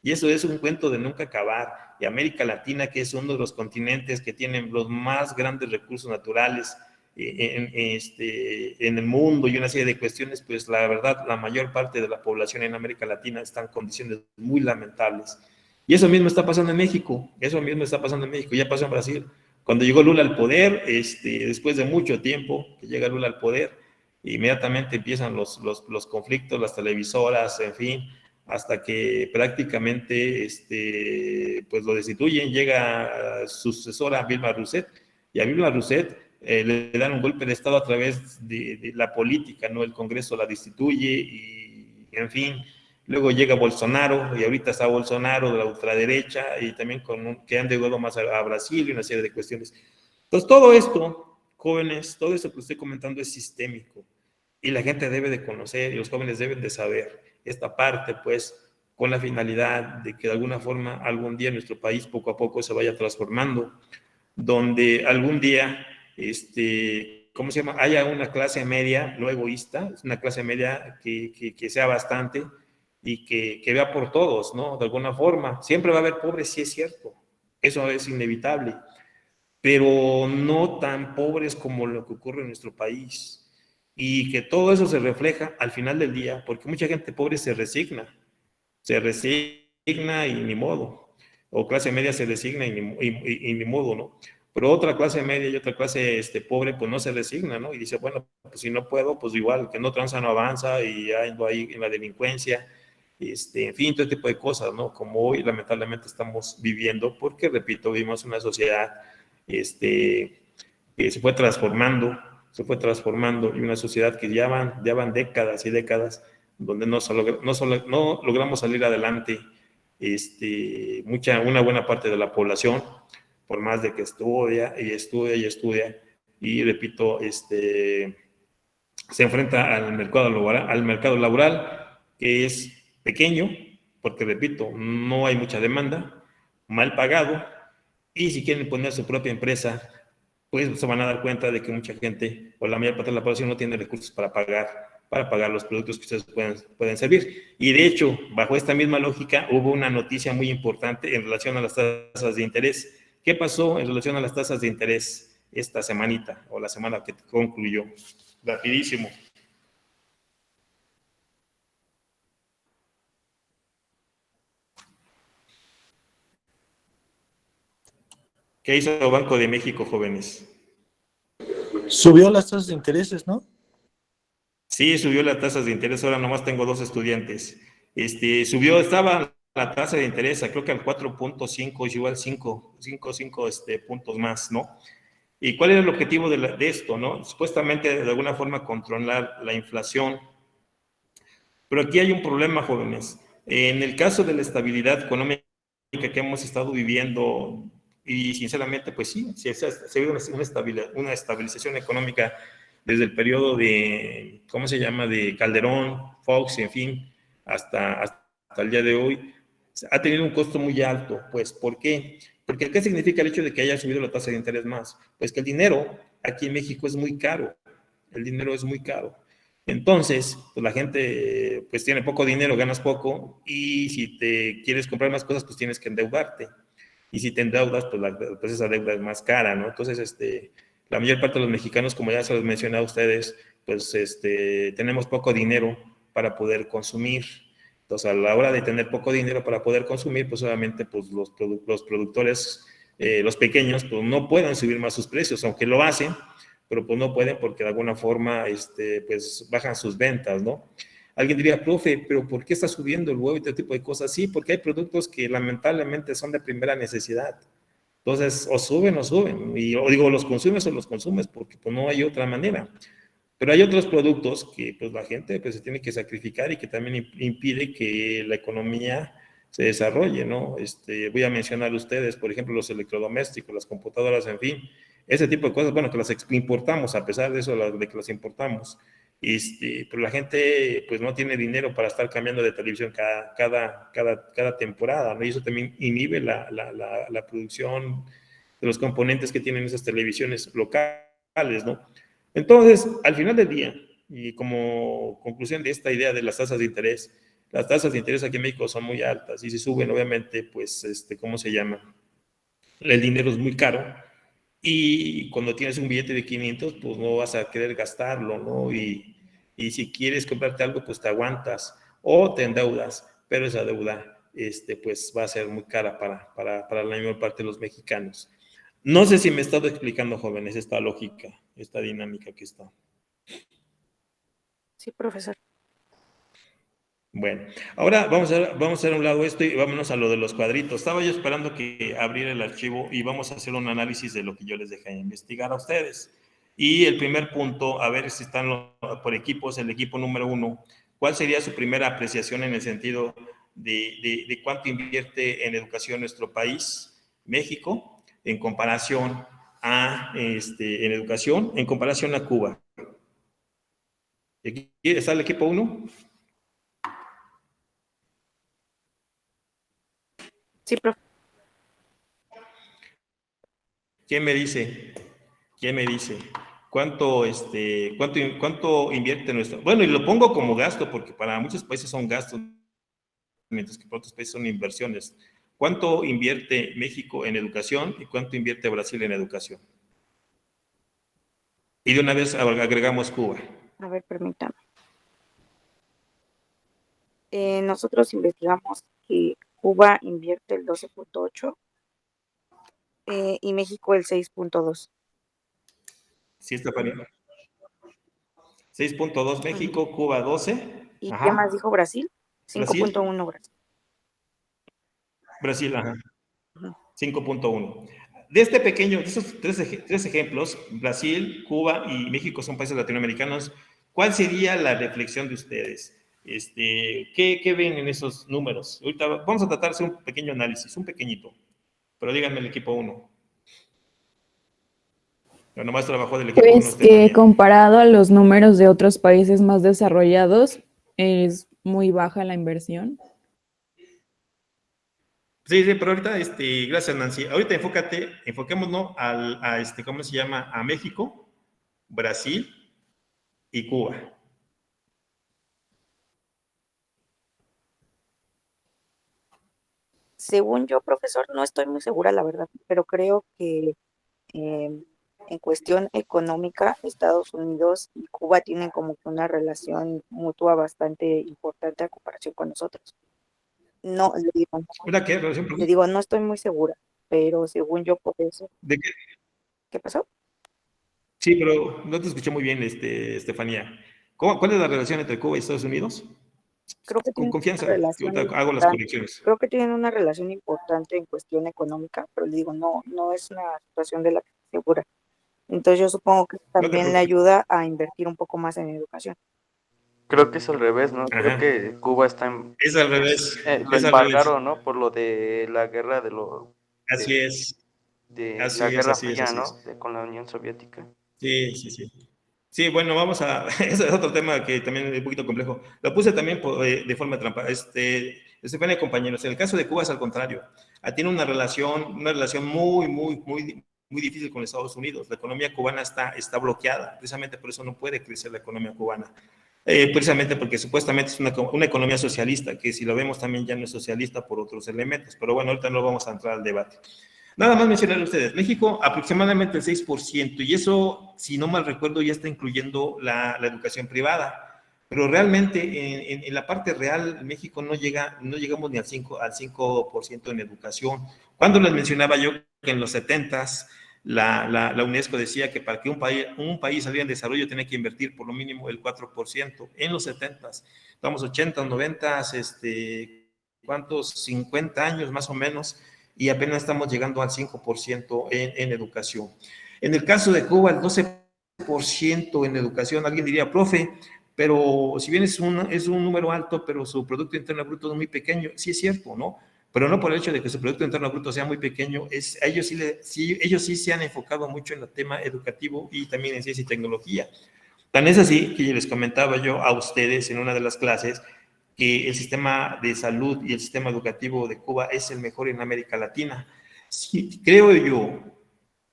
y eso es un cuento de nunca acabar. Y América Latina, que es uno de los continentes que tienen los más grandes recursos naturales en el mundo y una serie de cuestiones, pues la verdad, la mayor parte de la población en América Latina está en condiciones muy lamentables. Y eso mismo está pasando en México, ya pasó en Brasil. Cuando llegó Lula al poder, después de mucho tiempo que llega Lula al poder, inmediatamente empiezan los conflictos, las televisoras, en fin, hasta que prácticamente pues lo destituyen, llega su sucesora Vilma Rousseff, y a Vilma Rousseff le dan un golpe de Estado a través de la política, ¿no? El Congreso la destituye y, en fin, luego llega Bolsonaro, y ahorita está Bolsonaro de la ultraderecha, y también que han llegado más a Brasil y una serie de cuestiones. Entonces, todo esto, jóvenes, todo esto que estoy comentando es sistémico, y la gente debe de conocer, y los jóvenes deben de saber esta parte, pues, con la finalidad de que de alguna forma, algún día nuestro país poco a poco se vaya transformando, donde algún día, ¿cómo se llama? Haya una clase media, no egoísta, una clase media que sea bastante y que vea por todos, ¿no? De alguna forma. Siempre va a haber pobres, sí es cierto, eso es inevitable, pero no tan pobres como lo que ocurre en nuestro país. Y que todo eso se refleja al final del día, porque mucha gente pobre se resigna y ni modo, o clase media se resigna y ni modo, ¿no? Pero otra clase media y otra clase pobre, pues no se resigna, ¿no? Y dice, bueno, pues si no puedo, pues igual, que no tranza no avanza, y ya ando ahí en la delincuencia, en fin, todo tipo de cosas, ¿no? Como hoy lamentablemente estamos viviendo, porque, repito, vivimos una sociedad que se fue transformando, y una sociedad que ya van décadas y décadas donde no logramos salir adelante, una buena parte de la población, por más de que estudia y estudia y estudia, y repito, se enfrenta al mercado laboral, que es pequeño, porque repito, no hay mucha demanda, mal pagado, y si quieren poner su propia empresa, pues se van a dar cuenta de que mucha gente, o la mayor parte de la población, no tiene recursos para pagar los productos que ustedes pueden servir. Y de hecho, bajo esta misma lógica, hubo una noticia muy importante en relación a las tasas de interés. ¿Qué pasó en relación a las tasas de interés esta semanita, o la semana que concluyó? Rapidísimo. ¿Qué hizo Banco de México, jóvenes? Subió las tasas de intereses, ¿no? Sí, subió las tasas de interés. Ahora nomás tengo 2 estudiantes. Estaba la tasa de interés, creo que al 4.5, es igual 5 puntos más, ¿no? ¿Y cuál era el objetivo de esto, no? Supuestamente, de alguna forma, controlar la inflación. Pero aquí hay un problema, jóvenes. En el caso de la estabilidad económica que hemos estado viviendo, y sinceramente, pues sí, se ve una estabilización económica desde el periodo de, ¿cómo se llama?, de Calderón, Fox, en fin, hasta el día de hoy, ha tenido un costo muy alto. Pues, ¿por qué? Porque ¿qué significa el hecho de que haya subido la tasa de interés más? Pues que el dinero aquí en México es muy caro. El dinero es muy caro. Entonces, pues la gente pues tiene poco dinero, ganas poco, y si te quieres comprar más cosas, pues tienes que endeudarte. Y si te endeudas, pues esa deuda es más cara, ¿no? Entonces, la mayor parte de los mexicanos, como ya se los mencioné a ustedes, pues tenemos poco dinero para poder consumir. Entonces, a la hora de tener poco dinero para poder consumir, pues obviamente pues los productores, los pequeños, pues no pueden subir más sus precios, aunque lo hacen, pero pues no pueden porque de alguna forma pues bajan sus ventas, ¿no? Alguien diría, profe, pero ¿por qué está subiendo el huevo y este tipo de cosas? Sí, porque hay productos que lamentablemente son de primera necesidad. Entonces, o suben, o digo, los consumes o los consumes, porque pues no hay otra manera. Pero hay otros productos que pues la gente pues se tiene que sacrificar, y que también impide que la economía se desarrolle, ¿no? Voy a mencionar a ustedes, por ejemplo, los electrodomésticos, las computadoras, en fin, ese tipo de cosas, bueno, que las importamos, a pesar de eso, de que las importamos. Pero la gente pues no tiene dinero para estar cambiando de televisión cada temporada, ¿no? Y eso también inhibe la producción de los componentes que tienen esas televisiones locales, ¿no? Entonces, al final del día, y como conclusión de esta idea de las tasas de interés aquí en México son muy altas, y si suben, obviamente, pues, ¿cómo se llama? El dinero es muy caro, y cuando tienes un billete de 500, pues no vas a querer gastarlo, ¿no? Y si quieres comprarte algo, pues te aguantas o te endeudas, pero esa deuda, pues va a ser muy cara para la mayor parte de los mexicanos. No sé si me he estado explicando, jóvenes, esta lógica, esta dinámica que está. Sí, profesor. Bueno, ahora vamos a hacer a un lado esto y vámonos a lo de los cuadritos. Estaba yo esperando que abriera el archivo y vamos a hacer un análisis de lo que yo les dejé investigar a ustedes. Y el primer punto, a ver si están por equipos, el equipo número 1, ¿cuál sería su primera apreciación en el sentido de cuánto invierte en educación nuestro país, México, en comparación a, en educación, en comparación a Cuba? ¿Aquí está el equipo 1? Sí, profe. ¿Quién me dice? ¿Quién me dice? ¿Cuánto invierte nuestro? Bueno, y lo pongo como gasto porque para muchos países son gastos, mientras que para otros países son inversiones. ¿Cuánto invierte México en educación y cuánto invierte Brasil en educación? Y de una vez agregamos Cuba. A ver, permítame. Nosotros investigamos que Cuba invierte el 12.8 y México el 6.2. ¿Sí, Estefanía? 6.2 México, Cuba 12. ¿Y qué más Ajá. dijo Brasil? Brasil. 5.1 Brasil. Brasil, ajá. Ujú. 5.1. De este pequeño, de esos tres ejemplos, Brasil, Cuba y México son países latinoamericanos. ¿Cuál sería la reflexión de ustedes? ¿Qué ven en esos números? Ahorita vamos a tratar de hacer un pequeño análisis, un pequeñito, pero díganme el equipo 1. Pero nomás trabajó del equipo 1, Pues que Estefanía. comparado a los números de otros países más desarrollados, es muy baja la inversión. Sí, pero ahorita, gracias Nancy. Ahorita enfoquémonos ¿cómo se llama? A México, Brasil y Cuba. Según yo, profesor, no estoy muy segura, la verdad, pero creo que en cuestión económica, Estados Unidos y Cuba tienen como que una relación mutua bastante importante a comparación con nosotros. No, ¿Verdad qué relación? le digo, no estoy muy segura, pero según yo, por eso. ¿De qué? ¿Qué pasó? Sí, pero no te escuché muy bien, Estefanía. ¿Cuál es la relación entre Cuba y Estados Unidos? Creo que Con tienen una confianza, yo relación ahorita hago las importante. correcciones. Creo que tienen una relación importante en cuestión económica, pero le digo, no es una situación de la que estoy segura. Entonces yo supongo que No te también le preocupes. ayuda a invertir un poco más en educación. Creo que es al revés, ¿no? Creo Ajá. que Cuba está Es al revés. lo Es al revés. embargaron, ¿no? Por lo de la guerra Así de, es. de la Así es, Guerra así es, Fría, así ¿no? es. Con la Unión Soviética. Sí, sí, sí. Sí, bueno, vamos a. Ese es otro tema que también es un poquito complejo. Lo puse también de forma trampa. Estefanía, compañeros, en el caso de Cuba es al contrario. Tiene una relación muy, muy, muy, muy difícil con Estados Unidos. La economía cubana está bloqueada. Precisamente por eso no puede crecer la economía cubana. Precisamente porque supuestamente es una economía socialista, que si lo vemos también ya no es socialista por otros elementos. Pero bueno, ahorita no vamos a entrar al debate. Nada más mencionar a ustedes, México aproximadamente el 6%, y eso, si no mal recuerdo, ya está incluyendo la educación privada, pero realmente en la parte real, México no llegamos ni al 5% en educación. Cuando les mencionaba yo que en los 70s la UNESCO decía que para que un país saliera en desarrollo tenía que invertir por lo mínimo el 4%, en los 70s, estamos 80, 90, ¿cuántos? 50 años más o menos, y apenas estamos llegando al 5% en educación. En el caso de Cuba, el 12% en educación, alguien diría, profe, pero si bien es un número alto, pero su Producto Interno Bruto es muy pequeño, sí es cierto, ¿no? Pero no por el hecho de que su Producto Interno Bruto sea muy pequeño, ellos sí se han enfocado mucho en el tema educativo y también en ciencia y tecnología. Tan es así que les comentaba yo a ustedes en una de las clases que el sistema de salud y el sistema educativo de Cuba es el mejor en América Latina. Sí, creo yo,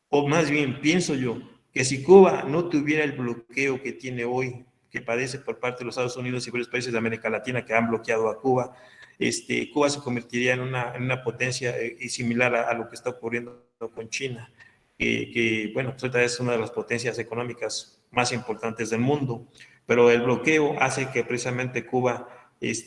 o más bien pienso yo, que si Cuba no tuviera el bloqueo que tiene hoy, que padece por parte de los Estados Unidos y varios países de América Latina que han bloqueado a Cuba, Cuba se convertiría en una potencia similar a lo que está ocurriendo con China, bueno, pues ahorita es una de las potencias económicas más importantes del mundo, pero el bloqueo hace que precisamente Cuba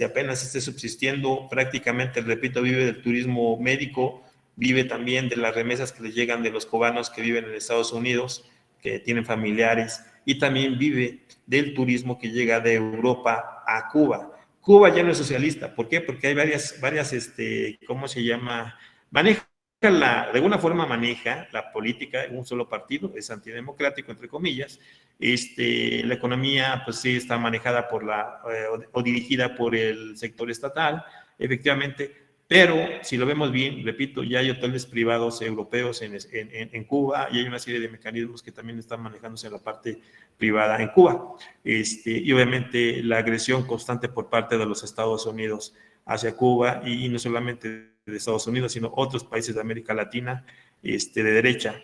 apenas esté subsistiendo, prácticamente, repito, vive del turismo médico, vive también de las remesas que le llegan de los cubanos que viven en Estados Unidos, que tienen familiares, y también vive del turismo que llega de Europa a Cuba. Cuba ya no es socialista, ¿por qué? Porque hay varias ¿cómo se llama? Maneja de alguna forma maneja la política en un solo partido, es antidemocrático, entre comillas. La economía, pues sí, está manejada o dirigida por el sector estatal, efectivamente, pero si lo vemos bien, repito, ya hay hoteles privados europeos en Cuba y hay una serie de mecanismos que también están manejándose en la parte privada en Cuba. Y obviamente la agresión constante por parte de los Estados Unidos hacia Cuba y no solamente de Estados Unidos, sino otros países de América Latina de derecha,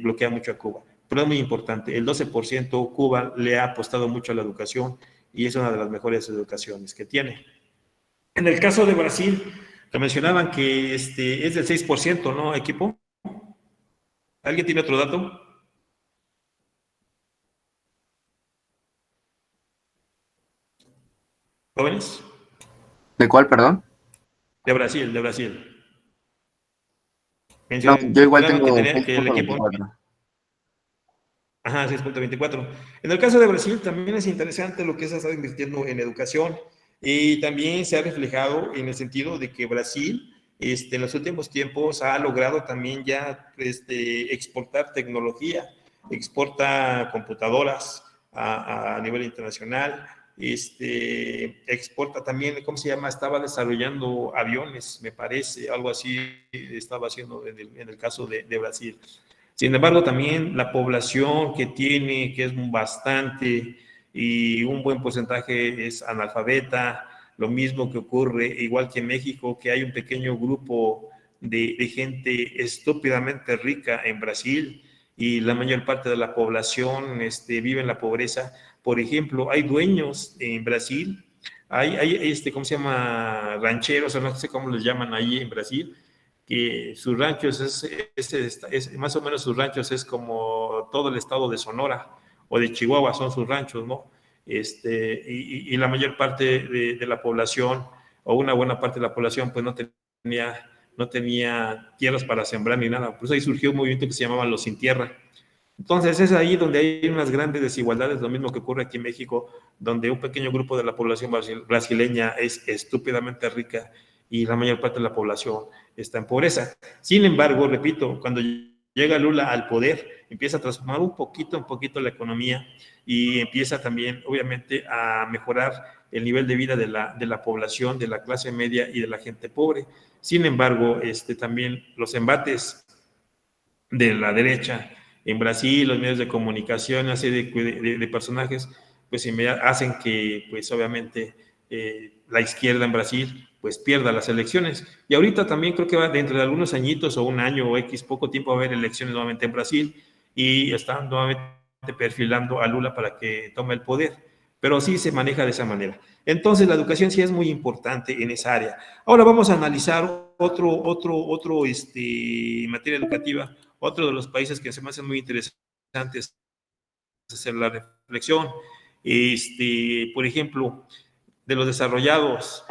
bloquea mucho a Cuba. Pero es muy importante, el 12% Cuba le ha apostado mucho a la educación y es una de las mejores educaciones que tiene. En el caso de Brasil, te mencionaban que es del 6%, ¿no, equipo? ¿Alguien tiene otro dato? ¿Jóvenes? ¿De cuál, perdón? De Brasil, de Brasil. No, yo igual tengo que el equipo... 6.24. Ajá, 6.24. En el caso de Brasil también es interesante lo que se está invirtiendo en educación y también se ha reflejado en el sentido de que Brasil en los últimos tiempos ha logrado también ya exportar tecnología, exporta computadoras a nivel internacional, exporta también, ¿cómo se llama? Estaba desarrollando aviones, me parece, algo así estaba haciendo en el caso de Brasil. Sin embargo, también la población que tiene, que es bastante, y un buen porcentaje es analfabeta, lo mismo que ocurre, igual que en México, que hay un pequeño grupo de gente estúpidamente rica en Brasil, y la mayor parte de la población vive en la pobreza. Por ejemplo, hay dueños en Brasil, hay ¿cómo se llama? Rancheros, o no sé cómo les llaman ahí en Brasil, que sus ranchos más o menos sus ranchos es como todo el estado de Sonora o de Chihuahua son sus ranchos, ¿no? Y la mayor parte de la población o una buena parte de la población pues no tenía tierras para sembrar ni nada. Por eso ahí surgió un movimiento que se llamaba Los Sin Tierra. Entonces es ahí donde hay unas grandes desigualdades, lo mismo que ocurre aquí en México, donde un pequeño grupo de la población brasileña es estúpidamente rica y la mayor parte de la población está en pobreza. Sin embargo, repito, cuando llega Lula al poder, empieza a transformar un poquito la economía y empieza también, obviamente, a mejorar el nivel de vida de la población, de la clase media y de la gente pobre. Sin embargo, también los embates de la derecha en Brasil, los medios de comunicación, así de personajes, pues hacen que, pues obviamente, la izquierda en Brasil pues pierda las elecciones. Y ahorita también creo que va dentro de algunos añitos o un año o X, poco tiempo va a haber elecciones nuevamente en Brasil y están nuevamente perfilando a Lula para que tome el poder. Pero sí se maneja de esa manera. Entonces la educación sí es muy importante en esa área. Ahora vamos a analizar otro materia educativa, otro de los países que se me hacen muy interesantes hacer la reflexión. Por ejemplo, de los desarrollados,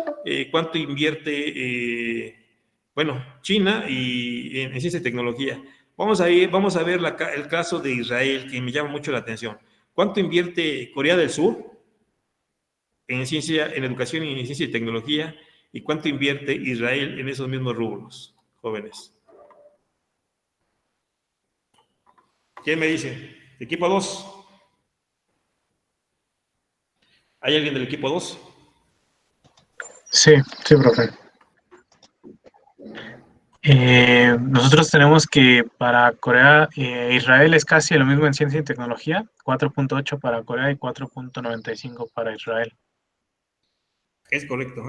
cuánto invierte, China y en ciencia y tecnología. Vamos a ver el caso de Israel, que me llama mucho la atención. ¿Cuánto invierte Corea del Sur en educación y en ciencia y tecnología? ¿Y cuánto invierte Israel en esos mismos rubros, jóvenes? ¿Quién me dice? ¿Equipo 2? ¿Hay alguien del equipo 2? Sí, profe. Nosotros tenemos que para Corea, Israel es casi lo mismo en ciencia y tecnología, 4.8 para Corea y 4.95 para Israel. Es correcto.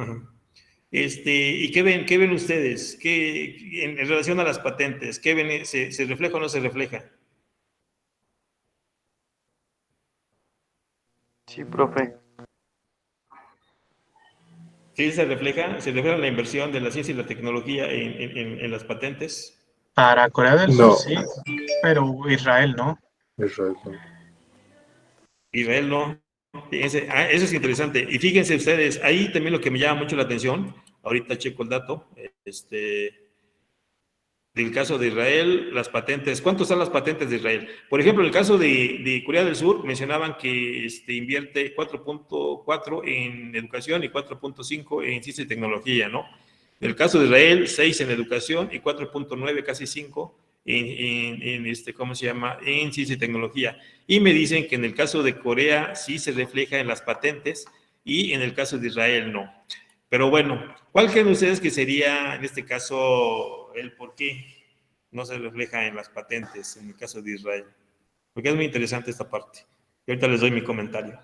¿Y qué ven ustedes? En relación a las patentes, ¿qué ven? ¿Se refleja o no se refleja? Sí, profe. ¿Sí se refleja la inversión de la ciencia y la tecnología en las patentes? Para Corea del Sur, sí, pero Israel no. Israel no. Eso es interesante. Y fíjense ustedes, ahí también lo que me llama mucho la atención, ahorita checo el dato, del caso de Israel, las patentes. ¿Cuánto están las patentes de Israel? Por ejemplo, en el caso de Corea del Sur, mencionaban que invierte 4.4 en educación y 4.5 en ciencia y tecnología, ¿no? En el caso de Israel, 6 en educación y 4.9, casi 5 ¿cómo se llama? En ciencia y tecnología. Y me dicen que en el caso de Corea sí se refleja en las patentes y en el caso de Israel no. Pero bueno, ¿cuál creen ustedes que sería en este caso el por qué no se refleja en las patentes en el caso de Israel? Porque es muy interesante esta parte. Y ahorita les doy mi comentario.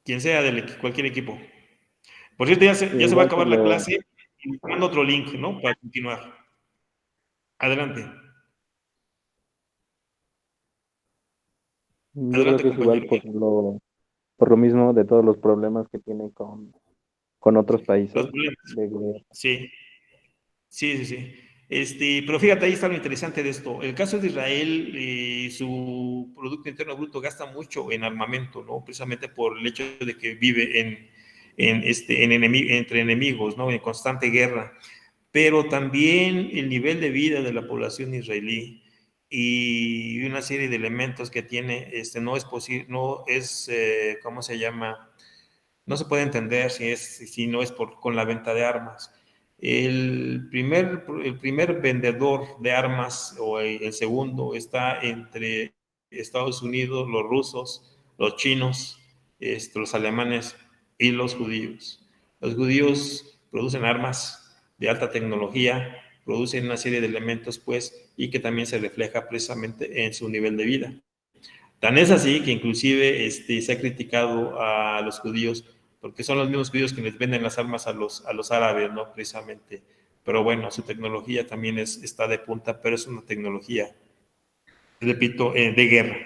Quien sea cualquier equipo. Por cierto, ya se va a Igual acabar la clase y les mando otro link, ¿no? Para continuar. Adelante. yo creo Adelante, que es igual compañero. por lo mismo de todos los problemas que tiene con otros países. Los problemas. de guerra. Sí, sí. Pero fíjate, ahí está lo interesante de esto. El caso de Israel, su Producto Interno Bruto gasta mucho en armamento, ¿no? Precisamente por el hecho de que vive entre enemigos, ¿no? En constante guerra. Pero también el nivel de vida de la población israelí y una serie de elementos que tiene, no es posible, no es, ¿cómo se llama? No se puede entender si no es con la venta de armas. El primer vendedor de armas, o el segundo, está entre Estados Unidos, los rusos, los chinos, los alemanes y los judíos. Los judíos producen armas de alta tecnología, producen una serie de elementos, pues, y que también se refleja precisamente en su nivel de vida. Tan es así que inclusive se ha criticado a los judíos, porque son los mismos judíos que les venden las armas a los árabes, ¿no? Precisamente. Pero bueno, su tecnología también está de punta, pero es una tecnología, repito, de guerra.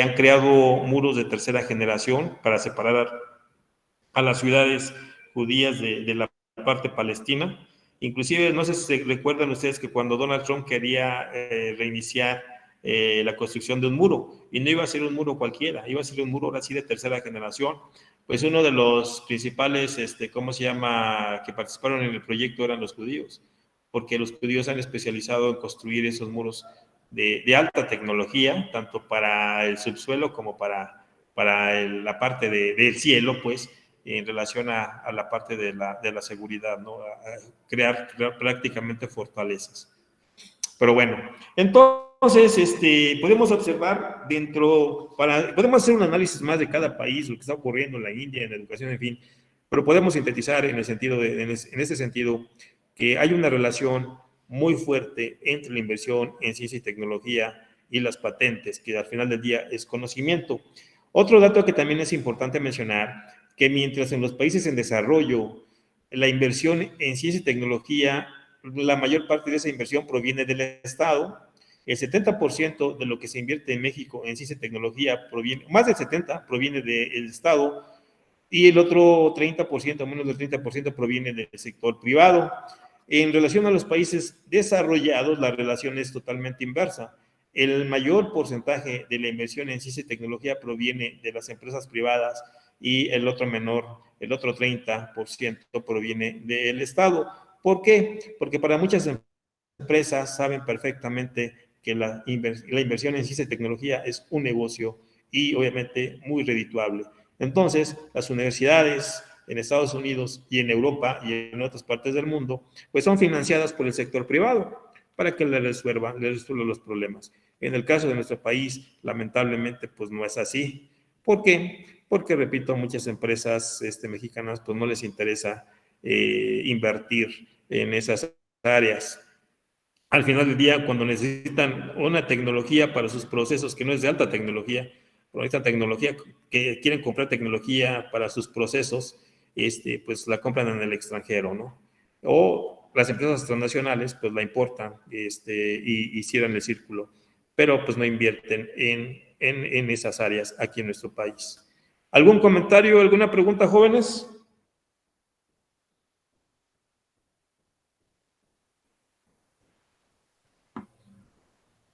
Han creado muros de tercera generación para separar a las ciudades judías de la parte palestina. Inclusive, no sé si se recuerdan ustedes que cuando Donald Trump quería reiniciar la construcción de un muro, y no iba a ser un muro cualquiera, iba a ser un muro ahora sí de tercera generación, pues uno de los principales, ¿cómo se llama?, que participaron en el proyecto eran los judíos, porque los judíos han especializado en construir esos muros de alta tecnología, tanto para el subsuelo como para la parte del cielo, pues, en relación a la parte de la seguridad, ¿no? A crear prácticamente fortalezas. Pero bueno, entonces, podemos observar podemos hacer un análisis más de cada país, lo que está ocurriendo en la India, en la educación, en fin, pero podemos sintetizar en ese sentido que hay una relación muy fuerte entre la inversión en ciencia y tecnología y las patentes, que al final del día es conocimiento. Otro dato que también es importante mencionar, que mientras en los países en desarrollo la inversión en ciencia y tecnología, la mayor parte de esa inversión proviene del Estado, el 70% de lo que se invierte en México en ciencia y tecnología más del 70% proviene del Estado, y el otro 30%, menos del 30%, proviene del sector privado. En relación a los países desarrollados, la relación es totalmente inversa. El mayor porcentaje de la inversión en ciencia y tecnología proviene de las empresas privadas y el otro 30% proviene del Estado. ¿Por qué? Porque para muchas empresas saben perfectamente que la inversión en ciencia y tecnología es un negocio y obviamente muy redituable. Entonces, las universidades en Estados Unidos y en Europa y en otras partes del mundo, pues son financiadas por el sector privado para que les resuelva los problemas. En el caso de nuestro país, lamentablemente, pues no es así. ¿Por qué? Porque, repito, muchas empresas mexicanas, pues no les interesa invertir en esas áreas. Al final del día, cuando necesitan una tecnología para sus procesos que no es de alta tecnología, pero esta tecnología, que quieren comprar tecnología para sus procesos, pues la compran en el extranjero, ¿no? O las empresas transnacionales, pues la importan y cierran el círculo, pero pues no invierten en esas áreas aquí en nuestro país. ¿Algún comentario, alguna pregunta, jóvenes?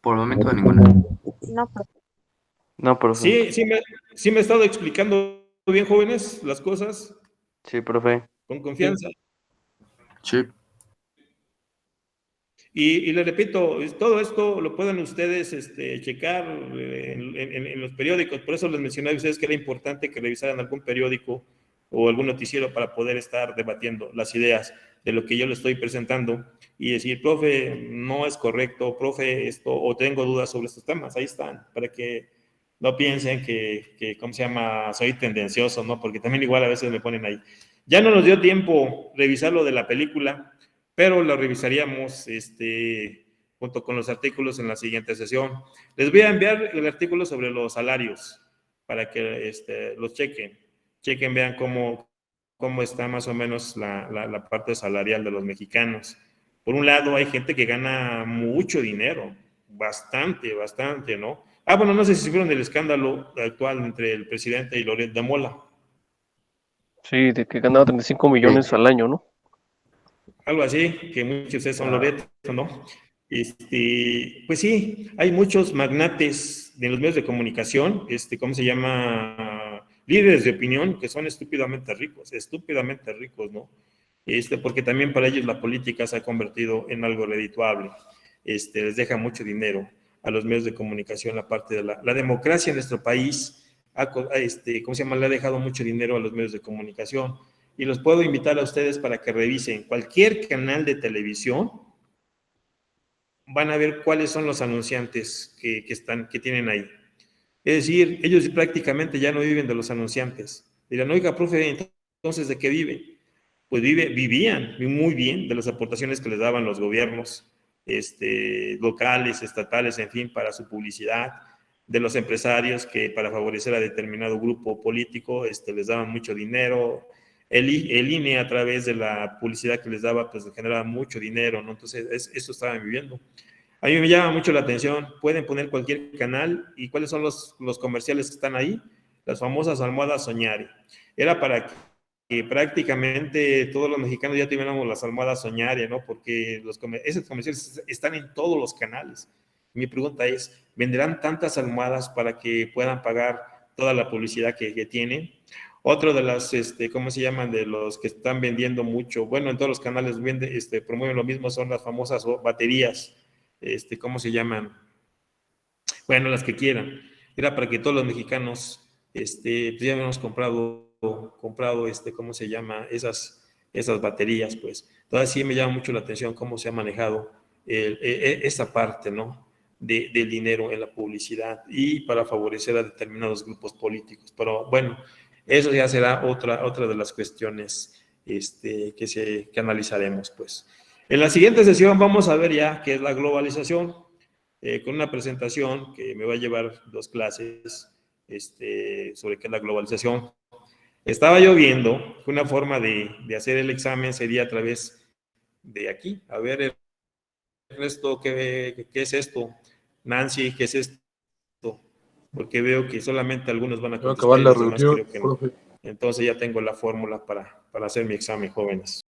Por el momento ninguna. No, profe. No, profe. Sí me he estado explicando bien, jóvenes, las cosas Sí, profe. con confianza. Sí. Y les repito, todo esto lo pueden ustedes checar en los periódicos. Por eso les mencioné a ustedes que era importante que revisaran algún periódico o algún noticiero para poder estar debatiendo las ideas de lo que yo les estoy presentando y decir, profe, no es correcto, profe, esto, o tengo dudas sobre estos temas. Ahí están, para que no piensen que ¿cómo se llama? Soy tendencioso, ¿no? Porque también igual a veces me ponen ahí. Ya no nos dio tiempo revisar lo de la película, pero lo revisaríamos junto con los artículos en la siguiente sesión. Les voy a enviar el artículo sobre los salarios para que los chequen, vean cómo está más o menos la parte salarial de los mexicanos. Por un lado, hay gente que gana mucho dinero, bastante, ¿no? Bueno, no sé si vieron el escándalo actual entre el presidente y Loret de Mola. Sí, de que ganaba 35 millones al año, ¿no? Algo así, que muchos de ustedes son Loret, ¿no? Pues sí, hay muchos magnates de los medios de comunicación, ¿cómo se llama? Líderes de opinión que son estúpidamente ricos, ¿no? Porque también para ellos la política se ha convertido en algo redituable, les deja mucho dinero a los medios de comunicación, la parte de la democracia en nuestro país, ¿cómo se llama? Le ha dejado mucho dinero a los medios de comunicación, y los puedo invitar a ustedes para que revisen cualquier canal de televisión, van a ver cuáles son los anunciantes que tienen ahí. Es decir, ellos prácticamente ya no viven de los anunciantes. Dirán, oiga, profe, entonces, ¿de qué viven? Pues vivían muy bien de las aportaciones que les daban los gobiernos locales, estatales, en fin, para su publicidad, de los empresarios que para favorecer a determinado grupo político les daban mucho dinero. El INE, a través de la publicidad que les daba, pues generaba mucho dinero, ¿no? Entonces, eso estaban viviendo. A mí me llama mucho la atención, pueden poner cualquier canal, y ¿cuáles son los comerciales que están ahí? Las famosas almohadas Soñare. Era para que prácticamente todos los mexicanos ya tuviéramos las almohadas Soñare, ¿no? Porque esos comerciales están en todos los canales. Mi pregunta es, ¿venderán tantas almohadas para que puedan pagar toda la publicidad que tienen? Otro de las, ¿cómo se llaman? De los que están vendiendo mucho, bueno, en todos los canales promueven lo mismo, son las famosas baterías, ¿cómo se llaman? Bueno, las que quieran. Era para que todos los mexicanos, pues ya habíamos comprado, ¿cómo se llama? Esas baterías, pues. Entonces sí me llama mucho la atención cómo se ha manejado esta parte, ¿no? Del dinero en la publicidad y para favorecer a determinados grupos políticos. Pero bueno, eso ya será otra de las cuestiones que analizaremos, pues. En la siguiente sesión vamos a ver ya qué es la globalización, con una presentación que me va a llevar 2 clases sobre qué es la globalización. Estaba yo viendo que una forma de hacer el examen sería a través de aquí. A ver, Ernesto, ¿qué es esto? Nancy, ¿qué es esto? Porque veo que solamente algunos van a contestar y los demás creo que no. Entonces ya tengo la fórmula para hacer mi examen, jóvenes.